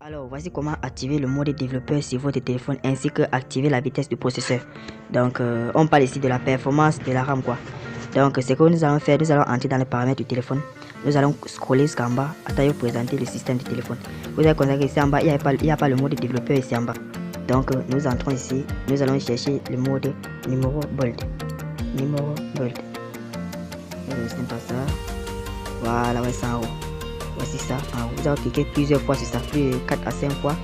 Alors, voici comment activer le mode développeur sur votre téléphone ainsi que activer la vitesse du processeur. Donc, on parle ici de la performance de la RAM quoi. Donc, ce que nous allons faire, nous allons entrer dans les paramètres du téléphone. Nous allons scroller jusqu'en bas. Attends, je vais vous présenter le système du téléphone. Vous allez constater ici en bas, il n'y a pas le mode développeur ici en bas. Donc, nous entrons ici. Nous allons chercher le mode numéro bold. Numéro bold. C'est pas ça. Voilà, ouais, ça en haut. Voici ça en haut. Vous allez cliquer plusieurs fois sur ça, plus de 4 à 5 fois.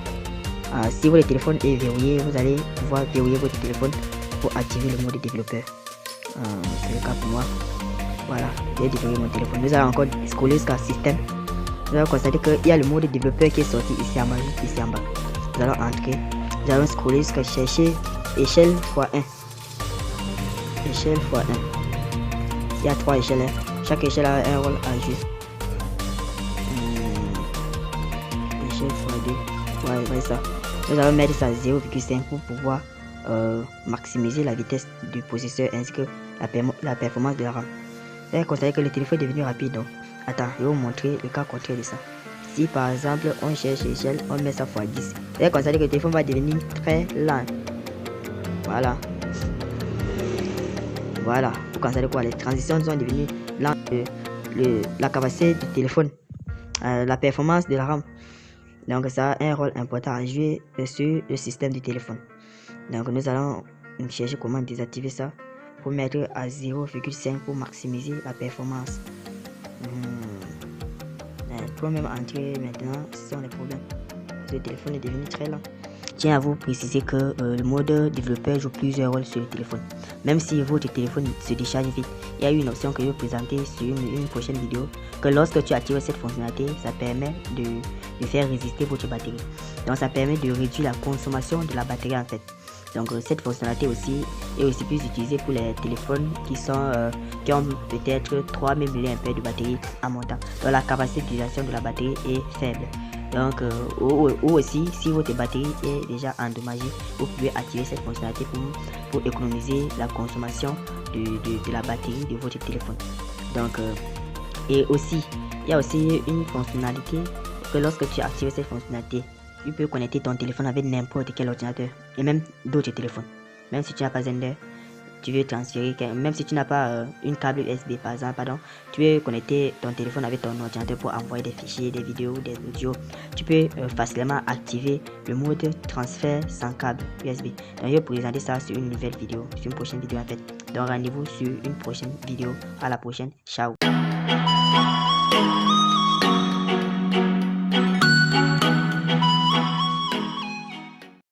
Si votre téléphone est verrouillé, vous allez pouvoir verrouiller votre téléphone pour activer le mode développeur. C'est le cas pour moi. Voilà, j'ai déverrouillé mon téléphone. Nous allons encore scroller jusqu'à système. Nous allons constater qu'il y a le mode développeur qui est sorti ici en bas, juste ici en bas. Nous allons entrer. Nous allons scroller jusqu'à chercher échelle x1. Échelle x1. Il y a 3 échelles. Chaque échelle a un rôle à jouer. Échelle x2. Ouais, ça. Nous allons mettre ça à 0,5 pour pouvoir maximiser la vitesse du processeur ainsi que la performance de la RAM. Vous allez constater que le téléphone est devenu rapide. Donc, attends, je vais vous montrer le cas contraire de ça. Si par exemple on cherche l'échelle, on met ça x 10. Vous allez constater que le téléphone va devenir très lent. Voilà. Voilà. Vous constatez quoi? Les transitions sont devenues lentes. La capacité du téléphone, la performance de la RAM. Donc ça a un rôle important à jouer sur le système du téléphone. Donc nous allons chercher comment désactiver ça pour mettre à 0,5 pour maximiser la performance. Pour même entrer maintenant sans les problèmes. Le téléphone est devenu très lent. Tiens à vous préciser que le mode développeur joue plusieurs rôles sur le téléphone. Même si votre téléphone se décharge vite, il y a une option que je vais vous présenter sur une prochaine vidéo. Que lorsque tu actives cette fonctionnalité, ça permet de faire résister votre batterie. Donc ça permet de réduire la consommation de la batterie en fait. Donc cette fonctionnalité aussi est aussi plus utilisée pour les téléphones qui ont peut-être 3000 mAh de batterie en montant. Donc la capacité d'utilisation de la batterie est faible. Donc ou aussi si votre batterie est déjà endommagée, vous pouvez activer cette fonctionnalité pour économiser la consommation de la batterie de votre téléphone. Donc et aussi il y a aussi une fonctionnalité que lorsque tu actives cette fonctionnalité, tu peux connecter ton téléphone avec n'importe quel ordinateur et même d'autres téléphones. Même si tu n'as pas Zender, tu veux transférer, même si tu n'as pas une câble USB par exemple, tu veux connecter ton téléphone avec ton ordinateur pour envoyer des fichiers, des vidéos, des audios. Tu peux facilement activer le mode transfert sans câble USB. Donc je vais présenter ça sur une nouvelle vidéo, sur une prochaine vidéo en fait. Donc rendez-vous sur une prochaine vidéo. À la prochaine. Ciao.